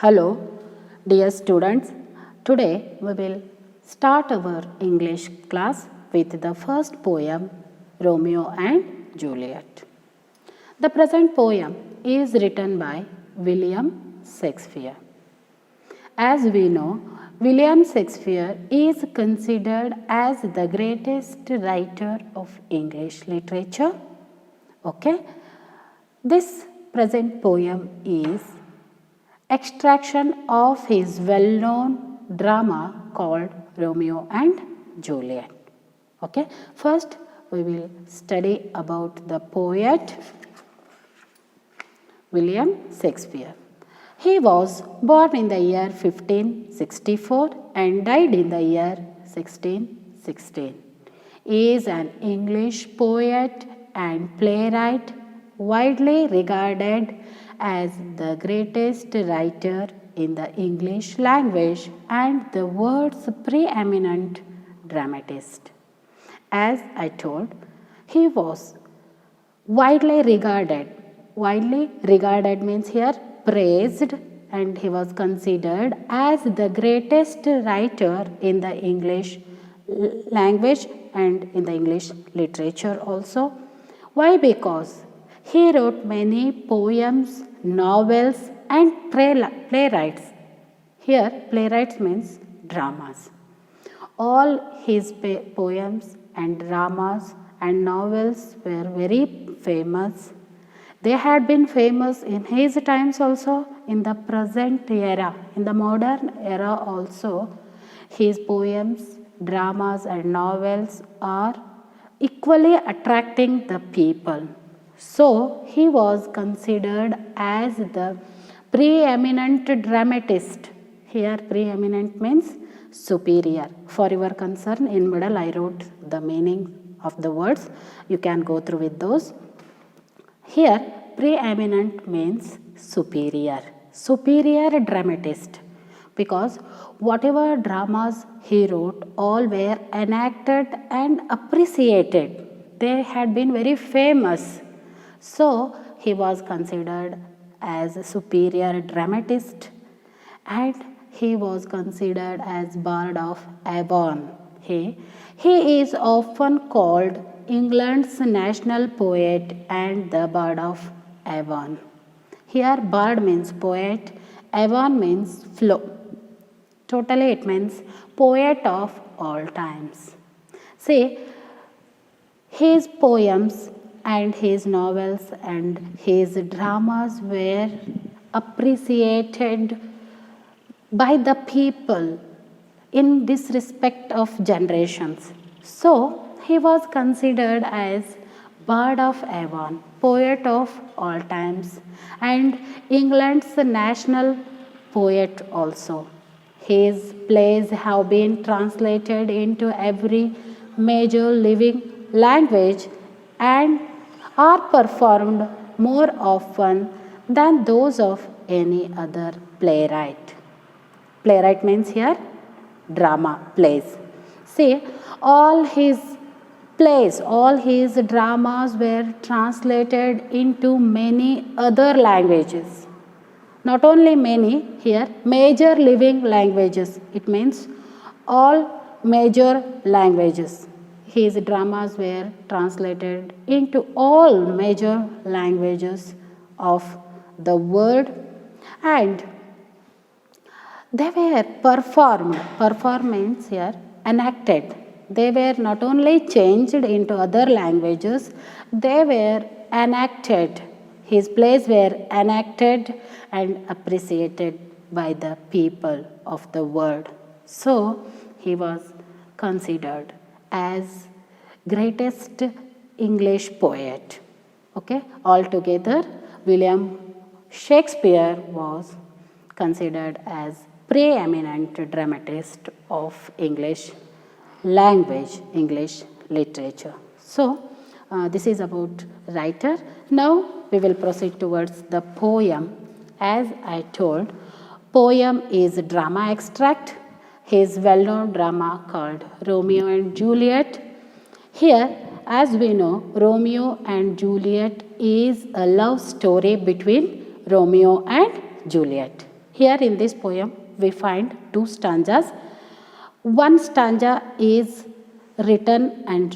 Hello, dear students. Today we will start our English class with the first poem, Romeo and Juliet. The present poem is written by William Shakespeare. As we know, William Shakespeare is considered as the greatest writer of English literature. Okay? This present poem is extraction of his well-known drama called Romeo and Juliet. Okay, first we will study about the poet William Shakespeare. He was born in the year 1564 and died in the year 1616. He is an English poet and playwright, widely regarded as the greatest writer in the English language and the world's preeminent dramatist. As I told, he was widely regarded. Widely regarded means here praised, and he was considered as the greatest writer in the English language and in the English literature also. Why? Because he wrote many poems, novels and playwrights. Here playwrights means dramas. All his poems and dramas and novels were very famous. They had been famous in his times also, in the present era, in the modern era also. His poems, dramas and novels are equally attracting the people. So, he was considered as the preeminent dramatist. Here, preeminent means superior. For your concern, in middle I wrote the meaning of the words. You can go through with those. Here, preeminent means superior. Superior dramatist. Because whatever dramas he wrote, all were enacted and appreciated. They had been very famous. So, he was considered as a superior dramatist, and he was considered as Bard of Avon. He is often called England's national poet and the Bard of Avon. Here, Bard means poet, Avon means flow. Totally, it means poet of all times. See, his poems and his novels and his dramas were appreciated by the people in this respect of generations. So, he was considered as Bard of Avon, poet of all times, and England's national poet also. His plays have been translated into every major living language and are performed more often than those of any other playwright. Playwright means here drama, plays. See, all his plays, all his dramas were translated into many other languages. Not only many, here major living languages. It means all major languages. His dramas were translated into all major languages of the world, and they were performed. Performance here enacted. They were not only changed into other languages, they were enacted. His plays were enacted and appreciated by the people of the world. So, he was considered as greatest English poet. Okay, altogether William Shakespeare was considered as preeminent dramatist of English language, English literature. So, this is about writer. Now, we will proceed towards the poem. As I told, poem is drama extract. His well-known drama called Romeo and Juliet. Here, as we know, Romeo and Juliet is a love story between Romeo and Juliet. Here in this poem, we find two stanzas. One stanza is written and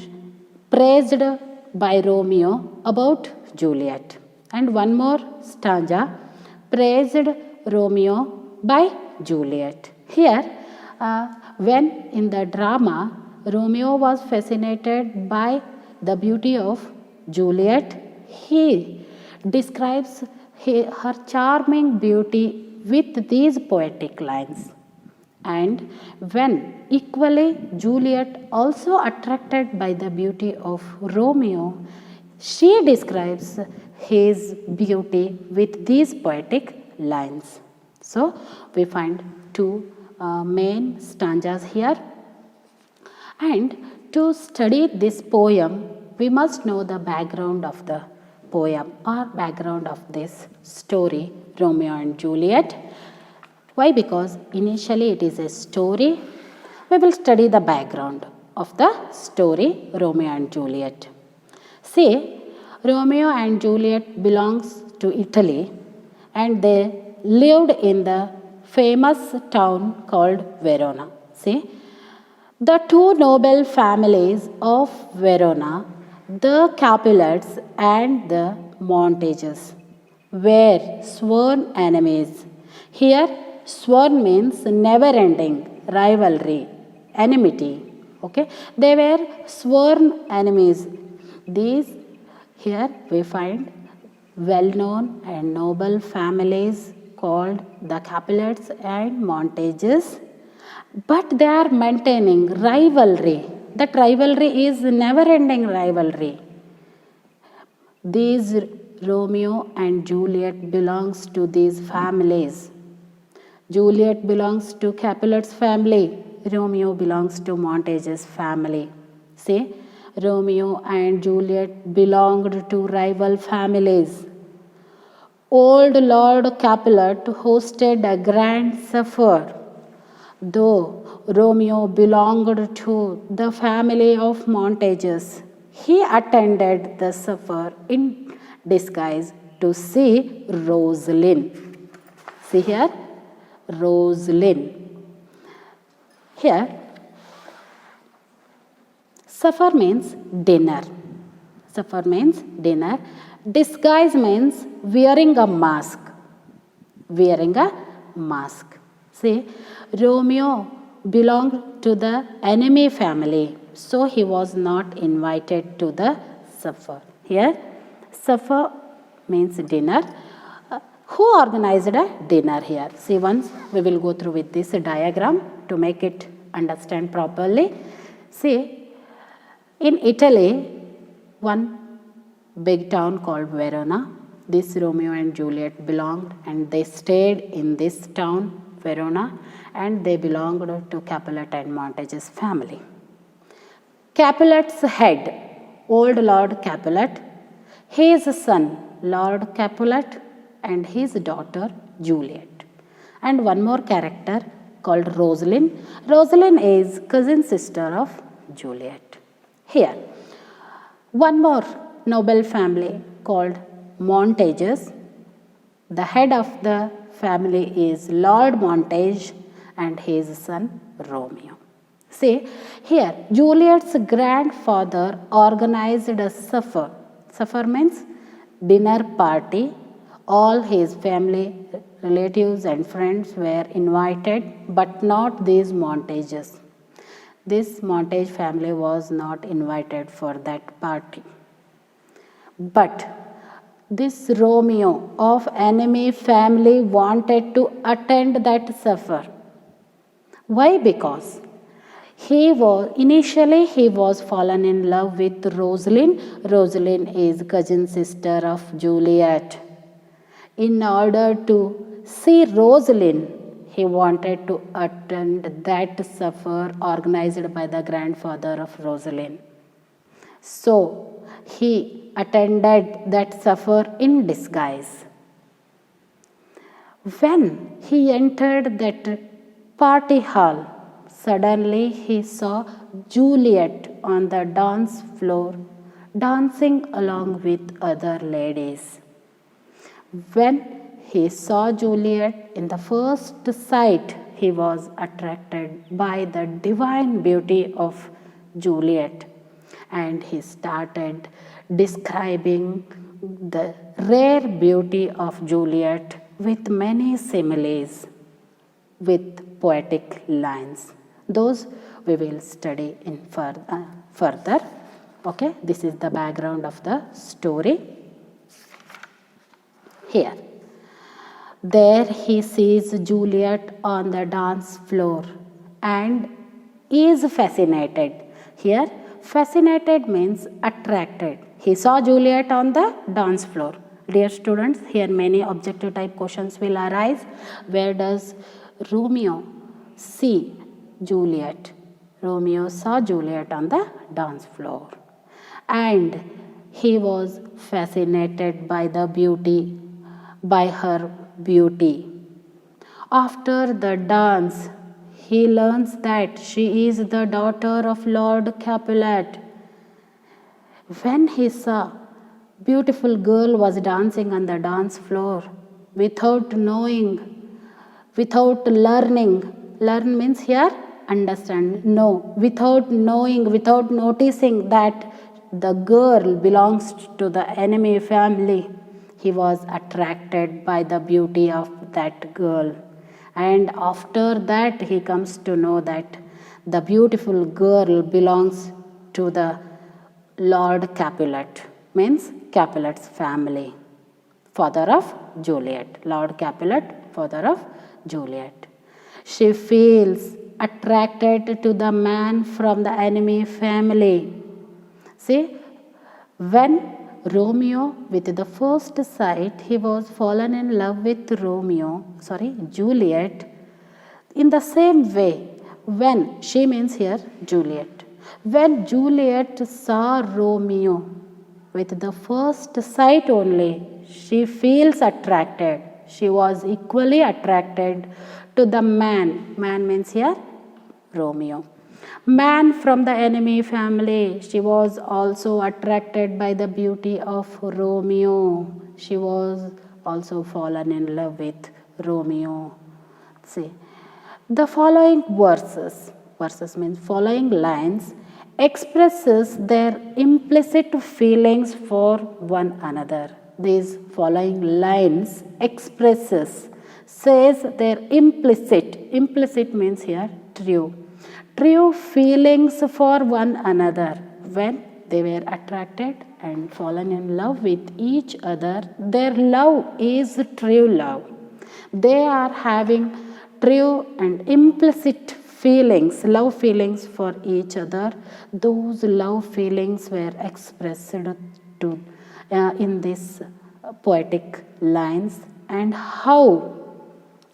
praised by Romeo about Juliet, and one more stanza praised Romeo by Juliet. Here, when in the drama Romeo was fascinated by the beauty of Juliet, he describes her charming beauty with these poetic lines. And when equally Juliet also attracted by the beauty of Romeo, she describes his beauty with these poetic lines. So we find two main stanzas here. And to study this poem, we must know the background of the poem or background of this story, Romeo and Juliet. Why? Because initially it is a story. We will study the background of the story, Romeo and Juliet. See, Romeo and Juliet belongs to Italy, and they lived in the famous town called Verona. See, the two noble families of Verona, the Capulets and the Montages, were sworn enemies. Here, sworn means never-ending rivalry, enmity. Okay, they were sworn enemies. These here we find well-known and noble families called the Capulets and Montages, but they are maintaining rivalry. That rivalry is never-ending rivalry. These Romeo and Juliet belongs to these families. Juliet belongs to Capulet's family. Romeo belongs to Montage's family. See, Romeo and Juliet belonged to rival families. Old Lord Capulet hosted a grand supper. Though Romeo belonged to the family of Montages, he attended the supper in disguise to see Rosalind. See here, Rosalind. Here, supper means dinner. Supper means dinner. Disguise means wearing a mask. Wearing a mask. See, Romeo belonged to the enemy family, so he was not invited to the supper. Here, supper means dinner. Who organized a dinner here? See, once we will go through with this diagram to make it understand properly. See, in Italy, one big town called Verona, this Romeo and Juliet belonged, and they stayed in this town, Verona, and they belonged to Capulet and Montage's family. Capulet's head, old Lord Capulet, his son, Lord Capulet, and his daughter, Juliet. And one more character called Rosalind. Rosalind is cousin sister of Juliet. Here, one more noble family called Montages. The head of the family is Lord Montage and his son Romeo. See, here, Juliet's grandfather organized a supper. Supper means dinner party. All his family, relatives and friends were invited, but not these Montages. This Montage family was not invited for that party. But this Romeo of enemy family wanted to attend that supper. Why? Because he was fallen in love with Rosalind. Rosalind is cousin sister of Juliet. In order to see Rosalind, he wanted to attend that supper organized by the grandfather of Rosalind. So he attended that supper in disguise. When he entered that party hall, suddenly he saw Juliet on the dance floor dancing along with other ladies. When he saw Juliet. In the first sight, he was attracted by the divine beauty of Juliet, and he started describing the rare beauty of Juliet with many similes, with poetic lines. Those we will study in further. Okay, this is the background of the story. Here, there he sees Juliet on the dance floor and is fascinated. Here, fascinated means attracted. He saw Juliet on the dance floor. Dear students, here many objective type questions will arise. Where does Romeo see Juliet? Romeo saw Juliet on the dance floor, and he was fascinated by the beauty, by her beauty. After the dance, he learns that she is the daughter of Lord Capulet. When he saw beautiful girl was dancing on the dance floor without knowing, without learning. Learn means here understand, know. Without knowing, without noticing that the girl belongs to the enemy family, he was attracted by the beauty of that girl. And after that, he comes to know that the beautiful girl belongs to the Lord Capulet, means Capulet's family, father of Juliet. Lord Capulet, father of Juliet. She feels attracted to the man from the enemy family. See, when Romeo, with the first sight, he was fallen in love with Juliet. In the same way, when, she means here Juliet. When Juliet saw Romeo, with the first sight only, she feels attracted. She was equally attracted to the man. Man means here Romeo. Man from the enemy family. She was also attracted by the beauty of Romeo. She was also fallen in love with Romeo. See, the following verses means following lines, expresses their implicit feelings for one another. These following lines says their implicit means here true feelings for one another. When they were attracted and fallen in love with each other, their love is true love. They are having true and implicit feelings, love feelings for each other. Those love feelings were expressed in these poetic lines, and how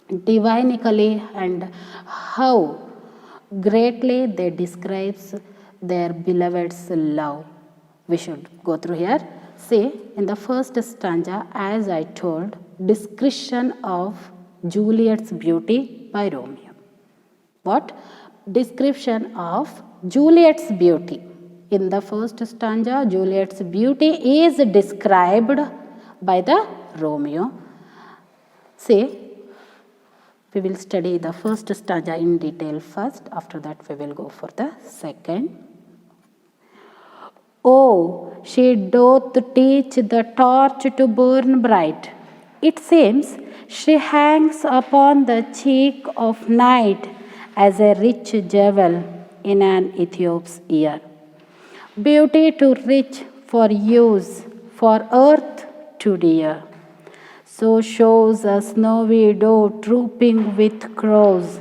divinically and how greatly they describes their beloved's love. We should go through here. See, in the first stanza, as I told, description of Juliet's beauty by Romeo. What? Description of Juliet's beauty. In the first stanza, Juliet's beauty is described by the Romeo. See, we will study the first stanza in detail first. After that, we will go for the second. Oh, she doth teach the torch to burn bright. It seems she hangs upon the cheek of night as a rich jewel in an Ethiop's ear. Beauty too rich for use, for earth too dear. So shows a snowy doe trooping with crows,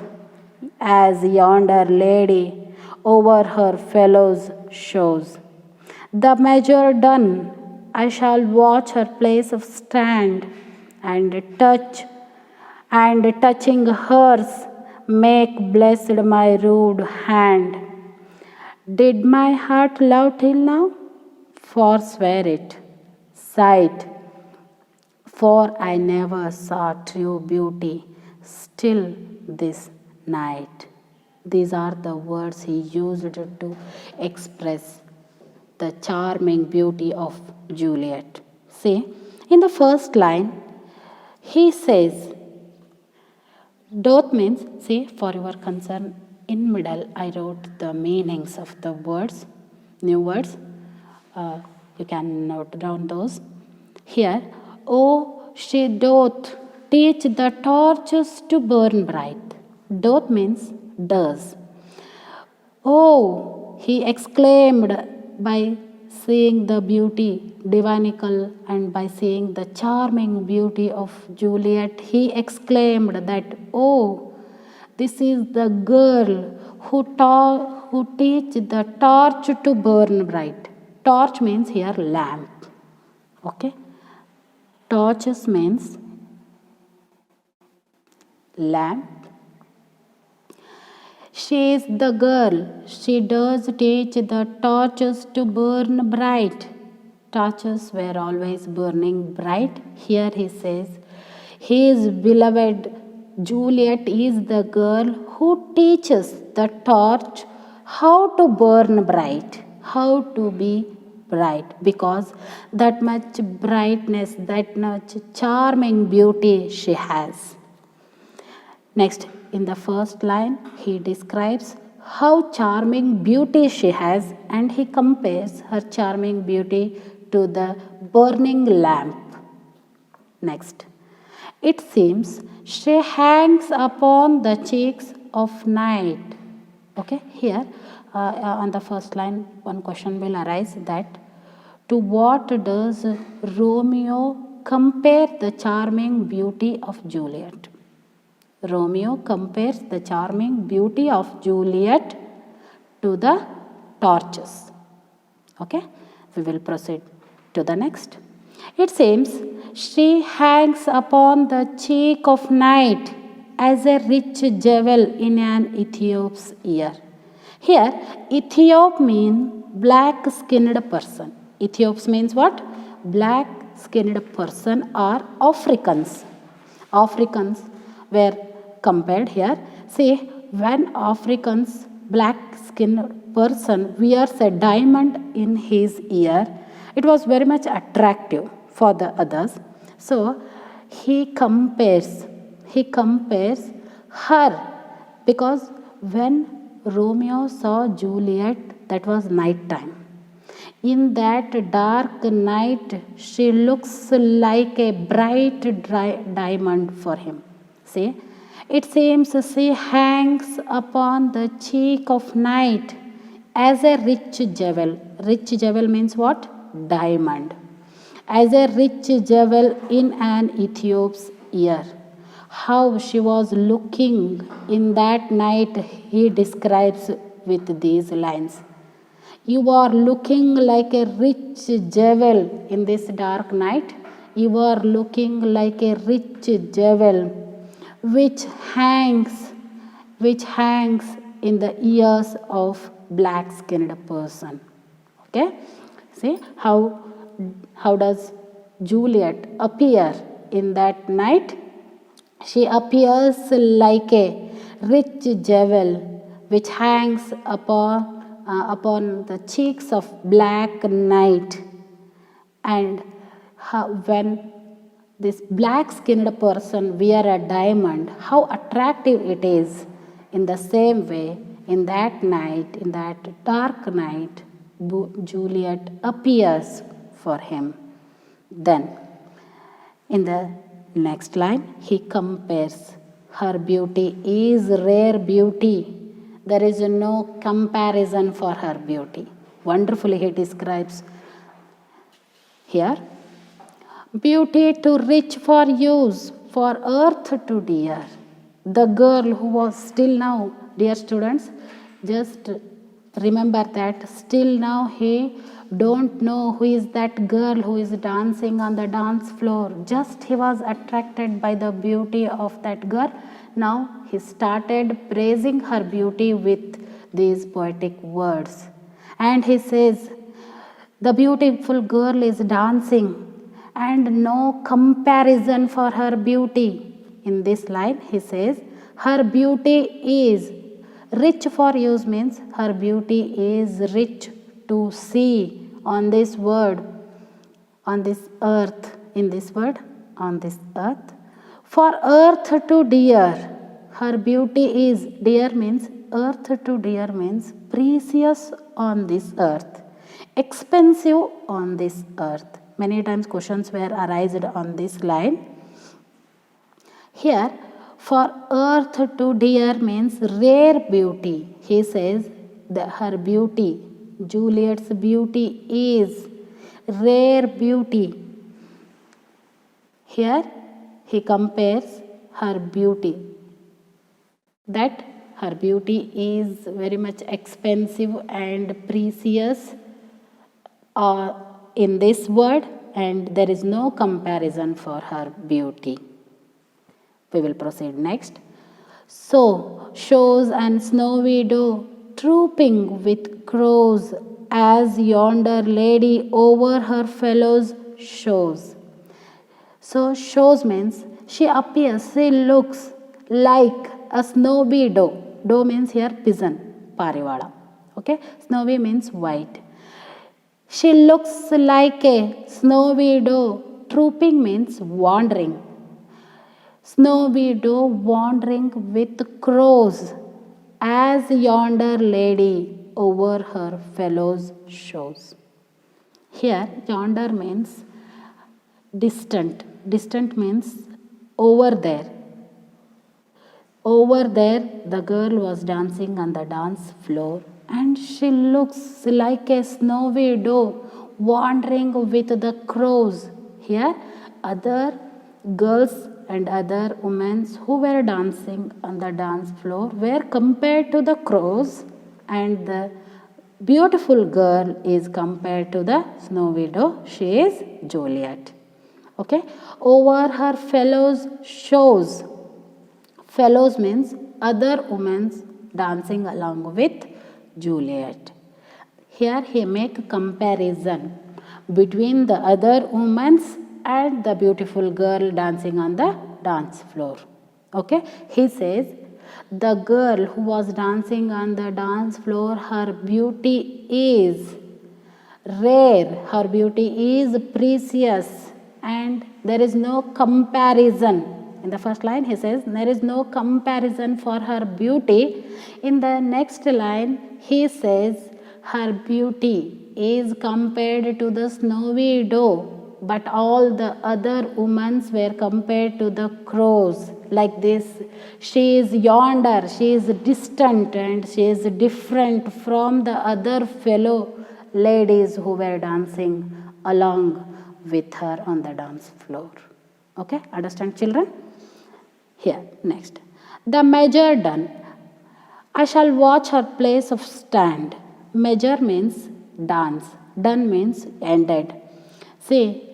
as yonder lady over her fellows shows. The measure done, I shall watch her place of stand, and touching hers, make blessed my rude hand. Did my heart love till now? Forswear it, sight, for I never saw true beauty still this night. These are the words he used to express the charming beauty of Juliet. See, in the first line, He says, doth means, see, for your concern, in middle I wrote the meanings of the words, new words. You can note down those. Here, oh, she doth teach the torches to burn bright. Doth means does. Oh, he exclaimed by seeing the beauty, divinical, and by seeing the charming beauty of Juliet, he exclaimed that, oh, this is the girl who teach the torch to burn bright. Torch means here lamp. Okay? Torches means lamp. She is the girl. She does teach the torches to burn bright. Torches were always burning bright. Here he says, his beloved Juliet is the girl who teaches the torch how to burn bright, how to be bright, because that much brightness, that much charming beauty she has. Next, in the first line, he describes how charming beauty she has, and he compares her charming beauty to the burning lamp. Next, it seems she hangs upon the cheeks of night. Okay, here on the first line, one question will arise that to what does Romeo compare the charming beauty of Juliet? Romeo compares the charming beauty of Juliet to the torches. Okay, we will proceed to the next. It seems she hangs upon the cheek of night as a rich jewel in an Ethiop's ear. Here, Ethiop means black-skinned person. Ethiops means what? Black-skinned person or Africans. Africans were compared here. See, when Africans, black-skinned person wears a diamond in his ear, it was very much attractive for the others. So he compares her, because when Romeo saw Juliet, that was night time. In that dark night, she looks like a bright diamond for him. See, it seems she hangs upon the cheek of night as a rich jewel. Rich jewel means what? Diamond. As a rich jewel in an Ethiop's ear. How she was looking in that night, he describes with these lines. You are looking like a rich jewel in this dark night. You are looking like a rich jewel which hangs in the ears of black-skinned person. Okay? See how does Juliet appear in that night? She appears like a rich jewel which hangs upon the cheeks of black night. And when this black-skinned person wear a diamond, how attractive it is. In the same way, in that night, in that dark night, Juliet appears for him. Then, in the next line, he compares her beauty is rare beauty. There is no comparison for her beauty. Wonderfully he describes here. Beauty too rich for use, for earth to dear. The girl who was still now, dear students, just remember that still now he don't know who is that girl who is dancing on the dance floor. Just he was attracted by the beauty of that girl. Now he started praising her beauty with these poetic words. And he says, the beautiful girl is dancing and no comparison for her beauty. In this line he says, her beauty is rich for use means her beauty is rich to see on this word, on this earth, in this word, on this earth. For earth to dear, her beauty is, dear means, earth to dear means precious on this earth, expensive on this earth. Many times questions were arised on this line. Here, for earth to dear means rare beauty. He says that her beauty, Juliet's beauty is rare beauty. Here, he compares her beauty, that her beauty is very much expensive and precious in this world, and there is no comparison for her beauty. We will proceed next. So shows and snowy doe trooping with crows, as yonder lady over her fellows shows. So shows means she appears, she looks like a snowy doe. Doe means here pigeon, parivala. Okay, snowy means white. She looks like a snowy doe. Trooping means wandering. Snowy doe wandering with crows, as yonder lady over her fellows shows. Here, yonder means distant. Distant means over there. Over there, the girl was dancing on the dance floor, and she looks like a snowy doe wandering with the crows. Here, other girls and other women who were dancing on the dance floor were compared to the crows, and the beautiful girl is compared to the snowy doe. She is Juliet. Okay, over her fellows shows. Fellows means other women dancing along with Juliet. Here he make comparison between the other women and the beautiful girl dancing on the dance floor. Okay, he says the girl who was dancing on the dance floor, her beauty is rare, her beauty is precious, and there is no comparison. In the first line he says there is no comparison for her beauty. In the next line he says her beauty is compared to the snowy doe, but all the other women were compared to the crows. Like this, she is yonder, she is distant, and she is different from the other fellow ladies who were dancing along with her on the dance floor. Okay, understand children? Here, next. The measure done. I shall watch her place of stand. Measure means dance. Done means ended. See,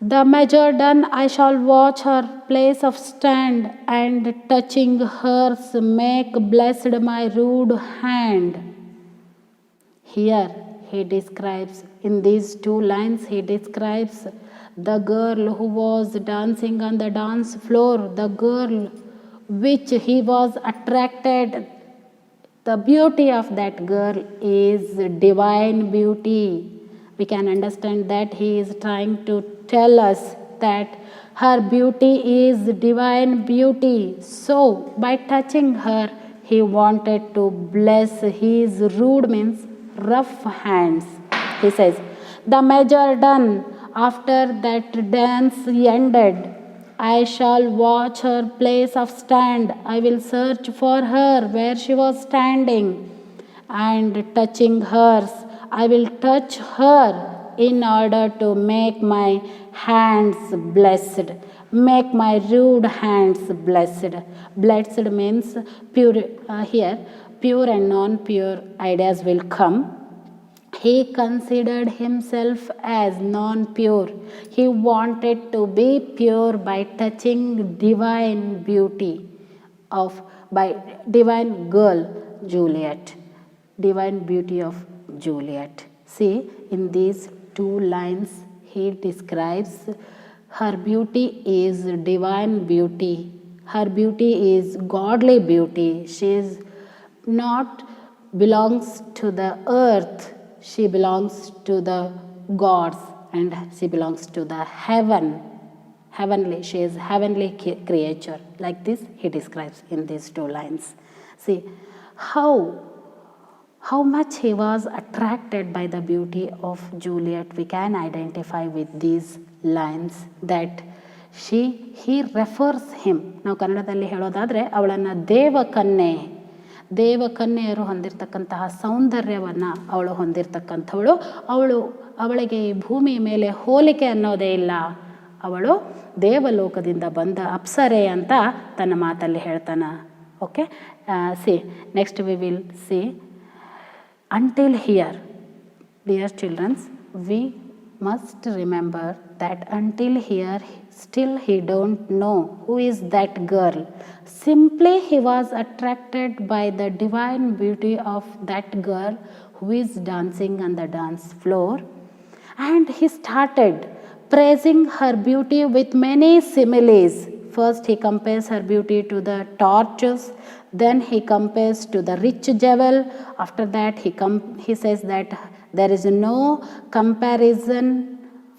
the measure done, I shall watch her place of stand, and touching hers make blessed my rude hand. Here he describes, in these two lines, he describes the girl who was dancing on the dance floor, the girl which he was attracted. The beauty of that girl is divine beauty. We can understand that he is trying to tell us that her beauty is divine beauty. So, by touching her, he wanted to bless his rude means rough hands. He says, the measure done, after that dance ended, I shall watch her place of stand. I will search for her where she was standing, and touching hers, I will touch her in order to make my hands blessed, make my rude hands blessed. Blessed means pure. Here, pure and non-pure ideas will come. He considered himself as non-pure. He wanted to be pure by touching divine beauty by divine girl Juliet. Divine beauty of Juliet. See, in these two lines he describes her beauty is divine beauty. Her beauty is godly beauty. She is not belongs to the earth. She belongs to the gods, and she belongs to the heaven. heavenly. She is heavenly creature. Like this he describes in these two lines. See how much he was attracted by the beauty of Juliet. We can identify with these lines that he refers him. ನಾವು ಕನ್ನಡದಲ್ಲಿ ಹೇಳೋದಾದರೆ ಅವಳನ್ನು ದೇವಕನ್ಯೆಯರು ಹೊಂದಿರತಕ್ಕಂತಹ ಸೌಂದರ್ಯವನ್ನು ಅವಳು ಹೊಂದಿರತಕ್ಕಂಥವಳು. ಅವಳಿಗೆ ಈ ಭೂಮಿ ಮೇಲೆ ಹೋಲಿಕೆ ಅನ್ನೋದೇ ಇಲ್ಲ. ಅವಳು ದೇವಲೋಕದಿಂದ ಬಂದ ಅಪ್ಸರೆ ಅಂತ ತನ್ನ ಮಾತಲ್ಲಿ ಹೇಳ್ತಾನೆ. Okay, C next we will see. Until here, dear children, we must remember that until here, still he don't know who is that girl. Simply he was attracted by the divine beauty of that girl who is dancing on the dance floor. And he started praising her beauty with many similes. First he compares her beauty to the torches, then he compares to the rich jewel. After that he says that there is no comparison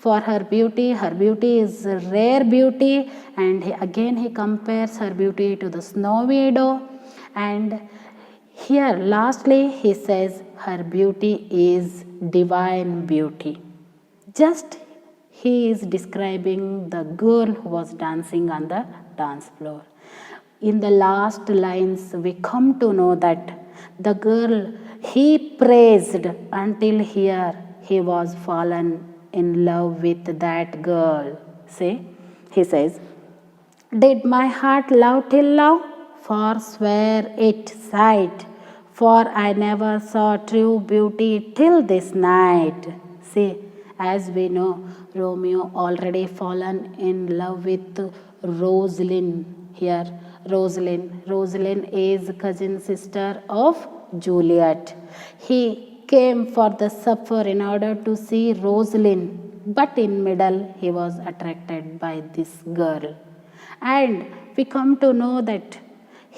for her beauty. Her beauty is a rare beauty. And again he compares her beauty to the snow widow. And here lastly he says her beauty is divine beauty. Just he is describing the girl who was dancing on the dance floor. In the last lines we come to know that the girl he praised, until here he was fallen in love with that girl. See, he says, did my heart love till now? Forswear it sight, for I never saw true beauty till this night. See, as we know, Romeo already fallen in love with Rosalind. Here Rosalind is cousin sister of Juliet. He came for the supper in order to see Rosalind, but in middle he was attracted by this girl. And we come to know that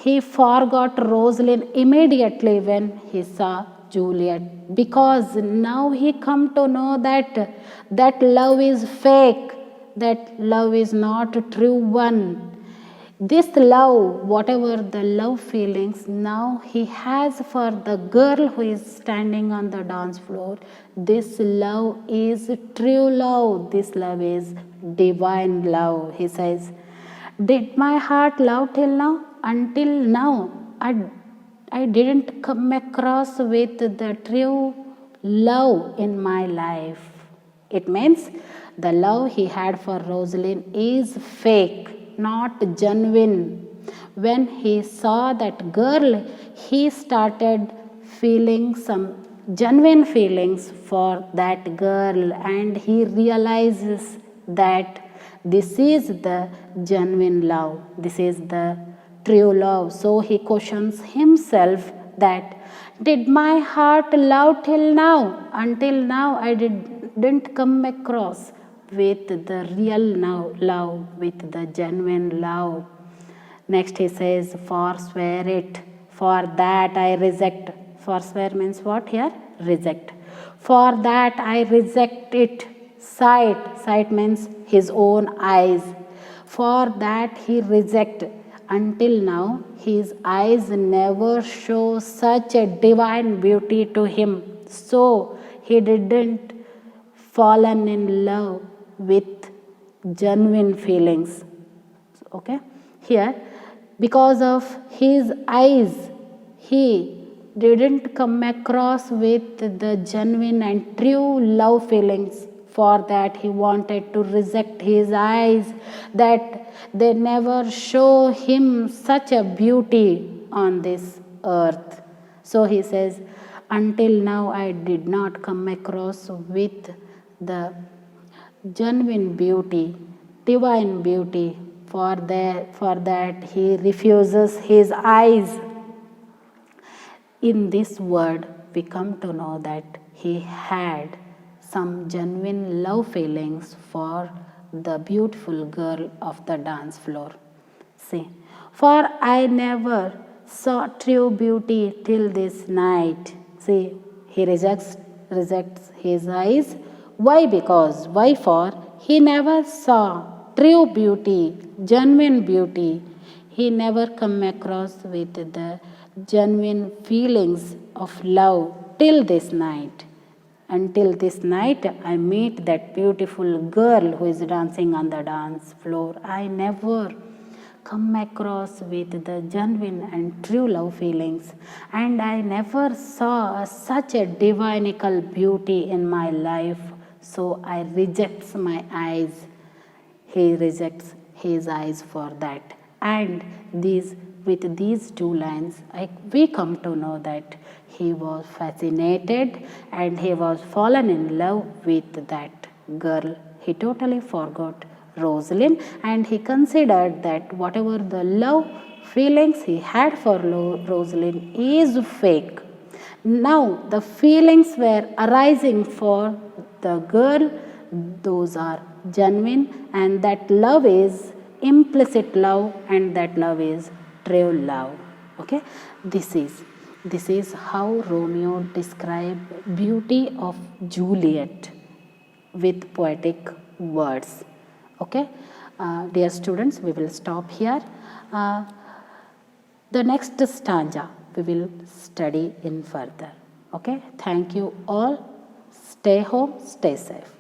he forgot Rosalind immediately when he saw Juliet, because now he come to know that love is fake, that love is not a true one. This love, whatever the love feelings now he has for the girl who is standing on the dance floor, this love is true love. This love is divine love. He says, did my heart love till now? Until now I didn't come across with the true love in my life. It means the love he had for Rosalind is fake, not genuine. When he saw that girl, he started feeling some genuine feelings for that girl, and he realizes that this is the genuine love, this is the true love. So he questions himself that, did my heart love till now? Until now I didn't come across with the real love, with the genuine love. Next he says, forswear it, for that I reject. Forswear means what here? Reject. For that I reject it. Sight means his own eyes. For that he reject. Until now his eyes never show such a divine beauty to him. So he didn't fallen in love with genuine feelings. Okay, here because of his eyes he didn't come across with the genuine and true love feelings. For that he wanted to reject his eyes, that they never show him such a beauty on this earth. So he says, until now I did not come across with the genuine beauty, divine beauty. For that he refuses his eyes. In this word we come to know that he had some genuine love feelings for the beautiful girl of the dance floor. See, for I never saw true beauty till this night. See, he rejects his eyes. Why? For he never saw true beauty, genuine beauty. He never come across with the genuine feelings of love till this night. Until this night, I meet that beautiful girl who is dancing on the dance floor. I never come across with the genuine and true love feelings, and I never saw such a divinical beauty in my life. So I rejects my eyes. He rejects his eyes for that. And with these two lines, we come to know that he was fascinated and he was fallen in love with that girl. He totally forgot Rosalind, and he considered that whatever the love feelings he had for Rosalind is fake. Now the feelings were arising for the girl, those are genuine, and that love is implicit love, and that love is true love. Okay, this is how Romeo described beauty of Juliet with poetic words. Okay, dear students, we will stop here. The next stanza we will study in further. Okay, thank you all. Stay home, stay safe.